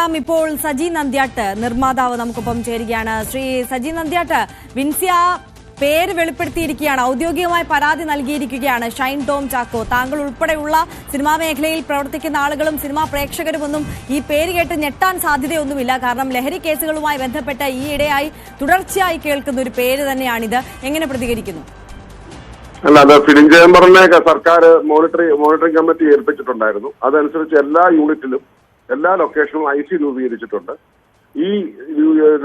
നോക്കാം. ഇപ്പോൾ സജി നന്ദ്യാട്ട് നിർമ്മാതാവ് നമുക്കൊപ്പം ചേരുകയാണ്. ശ്രീ സജി നന്ദ്യാട്ട്, വിൻസി ആ പേര് വെളിപ്പെടുത്തിയിരിക്കുകയാണ്, ഔദ്യോഗികമായി പരാതി നൽകിയിരിക്കുകയാണ്. ഷൈൻ ടോം ചാക്കോ, താങ്കൾ ഉൾപ്പെടെയുള്ള സിനിമാ മേഖലയിൽ പ്രവർത്തിക്കുന്ന ആളുകളും സിനിമാ പ്രേക്ഷകരുമൊന്നും ഈ പേര് കേട്ട് ഞെട്ടാൻ സാധ്യതയൊന്നുമില്ല. കാരണം ലഹരി കേസുകളുമായി ബന്ധപ്പെട്ട ഈയിടെയായി തുടർച്ചയായി കേൾക്കുന്ന ഒരു പേര് തന്നെയാണിത്. എങ്ങനെ പ്രതികരിക്കുന്നു? അല്ല, അത് ഫിലിം ചേംബറിനെ സർക്കാർ മോണിറ്ററിംഗ് കമ്മിറ്റി ഏൽപ്പിച്ചിട്ടുണ്ടായിരുന്നു. അതനുസരിച്ച് എല്ലാ യൂണിറ്റിലും എല്ലാ ലൊക്കേഷനിലും IC രൂപീകരിച്ചിട്ടുണ്ട്. ഈ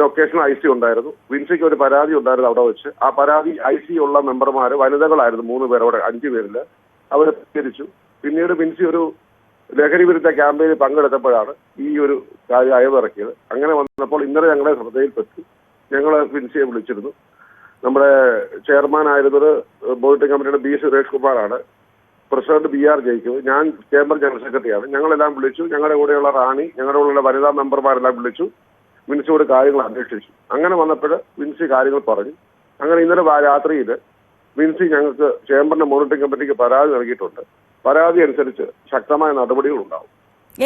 ലൊക്കേഷനിൽ IC ഉണ്ടായിരുന്നു. വിൻസിക്ക് ഒരു പരാതി ഉണ്ടായിരുന്നു അവിടെ വെച്ച്. ആ പരാതി IC ഉള്ള മെമ്പർമാര് വനിതകളായിരുന്നു, 3 പേർ, അവിടെ 5 പേരില് അവരെ പരിഹരിച്ചു. പിന്നീട് വിൻസി ഒരു ലഹരി വിരുദ്ധ ക്യാമ്പയിനിൽ പങ്കെടുത്തപ്പോഴാണ് ഈ ഒരു കാര്യം അയവിറക്കിയത്. അങ്ങനെ വന്നപ്പോൾ ഇന്നലെ ഞങ്ങളെ ശ്രദ്ധയിൽപ്പെട്ടു. ഞങ്ങൾ വിൻസിയെ വിളിച്ചിരുന്നു. നമ്മുടെ ചെയർമാൻ ആയിരുന്നത് മോണിറ്ററിംഗ് കമ്മിറ്റിയുടെ B സുരേഷ് കുമാറാണ്, പ്രസിഡന്റ് BR ജയിക്കു, ഞാൻ ചേംബർ ജനറൽ സെക്രട്ടറിയാണ്. ഞങ്ങളെല്ലാം വിളിച്ചു. ഞങ്ങളുടെ കൂടെയുള്ള റാണി, ഞങ്ങളുടെ കൂടെയുള്ള വനിതാ മെമ്പർമാരെല്ലാം വിളിച്ചു. വിൻസിയോട് കാര്യങ്ങൾ അന്വേഷിച്ചു. അങ്ങനെ വന്നപ്പോൾ വിൻസി കാര്യങ്ങൾ പറഞ്ഞു. അങ്ങനെ ഇന്നലെ രാത്രിയിൽ വിൻസി ഞങ്ങൾക്ക് ചേംബറിന്റെ മോണിറ്ററിംഗ് കമ്മിറ്റിക്ക് പരാതി നൽകിയിട്ടുണ്ട്. പരാതി അനുസരിച്ച് ശക്തമായ നടപടികൾ ഉണ്ടാവും.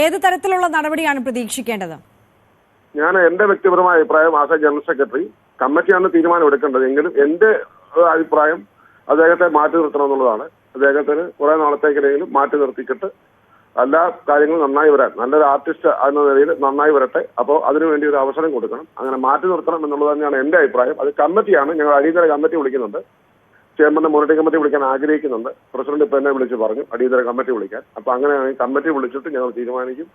ഏത് തരത്തിലുള്ള നടപടിയാണ് പ്രതീക്ഷിക്കേണ്ടത്? ഞാൻ എന്റെ വ്യക്തിപരമായ അഭിപ്രായം, ആസ് എ ജനറൽ സെക്രട്ടറി, കമ്മിറ്റിയാണ് തീരുമാനം എടുക്കേണ്ടത്. എങ്കിലും എന്റെ അഭിപ്രായം അദ്ദേഹത്തെ മാറ്റി നിർത്തണം എന്നുള്ളതാണ്. അദ്ദേഹത്തിന് കുറെ നാളത്തേക്കെങ്കിലും മാറ്റി നിർത്തിച്ചിട്ട് എല്ലാ കാര്യങ്ങളും നന്നായി വരാൻ, നല്ലൊരു ആർട്ടിസ്റ്റ് എന്ന നിലയിൽ നന്നായി വരട്ടെ. അപ്പോൾ അതിനുവേണ്ടി ഒരു അവസരം കൊടുക്കണം. അങ്ങനെ മാറ്റി നിർത്തണം എന്നുള്ളത് തന്നെയാണ് എന്റെ അഭിപ്രായം. അത് കമ്മിറ്റിയാണ്. ഞങ്ങൾ അടിയന്തര കമ്മിറ്റി വിളിക്കുന്നുണ്ട്. ചെയർമാന്റെ മോണിറ്ററിംഗ് കമ്മിറ്റി വിളിക്കാൻ ആഗ്രഹിക്കുന്നുണ്ട്. പ്രസിഡന്റ് ഇപ്പൊ എന്നെ വിളിച്ച് പറഞ്ഞു അടിയന്തര കമ്മിറ്റി വിളിക്കാൻ. അപ്പൊ അങ്ങനെയാണെങ്കിൽ കമ്മിറ്റി വിളിച്ചിട്ട് ഞങ്ങൾ തീരുമാനിക്കും.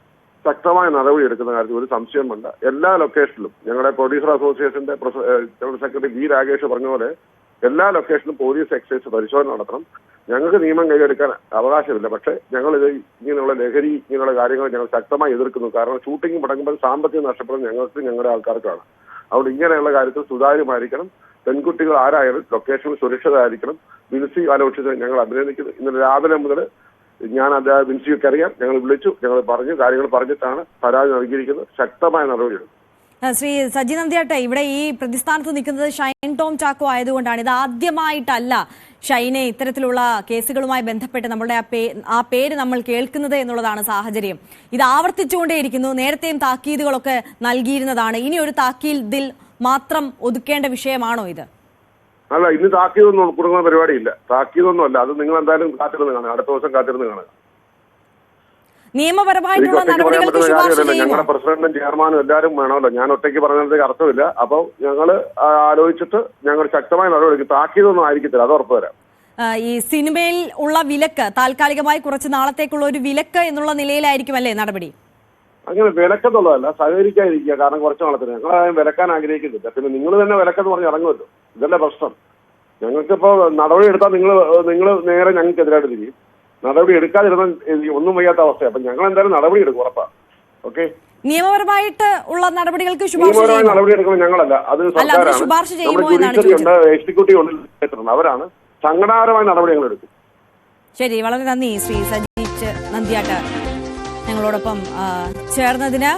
ശക്തമായ നടപടി എടുക്കുന്ന കാര്യത്തിൽ ഒരു സംശയം വേണ്ട. എല്ലാ ലൊക്കേഷനിലും ഞങ്ങളുടെ പ്രൊഡ്യൂസർ അസോസിയേഷന്റെ ജനറൽ സെക്രട്ടറി B രാകേഷ് പറഞ്ഞ പോലെ എല്ലാ ലൊക്കേഷനിലും പോലീസ് എക്സൈസ് പരിശോധന നടത്തണം. ഞങ്ങൾക്ക് നിയമം കൈയെടുക്കാൻ അവകാശമില്ല. പക്ഷേ ഞങ്ങളിത് ഇങ്ങനെയുള്ള ലഹരി, ഇങ്ങനെയുള്ള കാര്യങ്ങൾ ഞങ്ങൾ ശക്തമായി എതിർക്കുന്നു. കാരണം ഷൂട്ടിംഗ് മുടങ്ങുമ്പോൾ സാമ്പത്തികം നഷ്ടപ്പെടുന്നത് ഞങ്ങൾക്ക്, ഞങ്ങളുടെ ആൾക്കാർക്കാണ്. അതുകൊണ്ട് ഇങ്ങനെയുള്ള കാര്യത്തിൽ സുതാര്യമായിരിക്കണം. പെൺകുട്ടികൾ ആരായാലും ലൊക്കേഷനിൽ സുരക്ഷിതരായിരിക്കണം. വിൻസി ആലോചിച്ചത് ഞങ്ങൾ അഭിനന്ദിക്കുന്നു. ഇന്നലെ രാവിലെ മുതൽ ഞാൻ വിൻസിയൊക്കെ അറിയാം. ഞങ്ങൾ വിളിച്ചു, ഞങ്ങൾ പറഞ്ഞു, കാര്യങ്ങൾ പറഞ്ഞിട്ടാണ് പരാതി നൽകിയിരിക്കുന്നത്. ശക്തമായ നടപടിയെടുക്കും. ശ്രീ സജി നന്ദ്യാട്ടെ, ഇവിടെ ഈ പ്രതിസ്ഥാനത്ത് നിൽക്കുന്നത് ഷൈൻ ടോം ചാക്കോ ആയതുകൊണ്ടാണ്. ഇത് ആദ്യമായിട്ടല്ല ഷൈനെ ഇത്തരത്തിലുള്ള കേസുകളുമായി ബന്ധപ്പെട്ട് നമ്മളുടെ ആ പേര് നമ്മൾ കേൾക്കുന്നത് എന്നുള്ളതാണ് സാഹചര്യം. ഇത് ആവർത്തിച്ചുകൊണ്ടേയിരിക്കുന്നു. നേരത്തെയും താക്കീതുകളൊക്കെ നൽകിയിരുന്നതാണ്. ഇനി ഒരു താക്കീതിൽ മാത്രം ഒതുക്കേണ്ട വിഷയമാണോ ഇത്? അല്ല, ഇന്ന് താക്കീതൊന്നും കൊടുക്കുന്ന പരിപാടിയില്ല. താക്കീതൊന്നും അല്ല. അത് നിങ്ങൾ എന്തായാലും കാത്തിരുന്ന് കാണുക. അടുത്ത ദിവസം കാത്തിരുന്ന് കാണുക. നിയമപരമായിട്ടുള്ള നടപടികൾക്ക് ശുപാർശ ചെയ്യുമോ? ഞങ്ങളുടെ പ്രസിഡന്റും ചെയർമാനും എല്ലാവരും വേണമല്ലോ. ഞാൻ ഒറ്റയ്ക്ക് പറഞ്ഞതിലേക്ക് അർത്ഥമില്ല. അപ്പോൾ ഞങ്ങൾ ആലോചിച്ചിട്ട് ഞങ്ങൾ ശക്തമായ നടപടി. താക്കീതൊന്നും ആയിരിക്കത്തില്ല, അത് ഉറപ്പ് തരാം. ഈ സിനിമയിൽ ഉള്ള വിലക്ക് താൽക്കാലികമായി കുറച്ച് നാളത്തേക്കുള്ള ഒരു വിലക്ക് എന്നുള്ള നിലയിലായിരിക്കും അല്ലേ നടപടി? അങ്ങനെ വിലക്കെന്നുള്ളതല്ല, സഹകരിക്കാതിരിക്കുക. കാരണം കുറച്ച് നാളത്തിന് ഞങ്ങൾ വിലക്കാൻ ആഗ്രഹിക്കുന്നില്ല. പിന്നെ നിങ്ങൾ തന്നെ വിലക്കെന്ന് പറഞ്ഞ് ഇറങ്ങുമല്ലോ. ഇതല്ലേ പ്രശ്നം. ഞങ്ങൾക്കിപ്പോ നടപടി എടുത്താൽ നിങ്ങൾ നേരെ ഞങ്ങൾക്കെതിരായിട്ട് തിരിയും. നടപടി എടുക്കാതിരുന്ന ഒന്നും വയ്യാത്ത അവസ്ഥയാണ്. അപ്പൊ ഞങ്ങൾ എന്തായാലും നടപടി എടുക്കും, ഉറപ്പാ. ഓക്കെ, നിയമപരമായിട്ട് ഉള്ള നടപടികൾക്ക് നിയമപരമായ നടപടി എടുക്കുന്നത് ഞങ്ങളല്ല, അത് സർക്കാരാണ്. ജുഡീഷ്യറി ഉണ്ട്, എക്സിക്യൂട്ടീവ് ഉണ്ട്, അവരാണ്. സംഘടനാപരമായ നടപടി ഞങ്ങൾ എടുക്കും. ശരി, വളരെ നന്ദി ശ്രീ സജി നന്ദ്യാട്ട് ഞങ്ങളോടൊപ്പം ചേർന്നതിന്.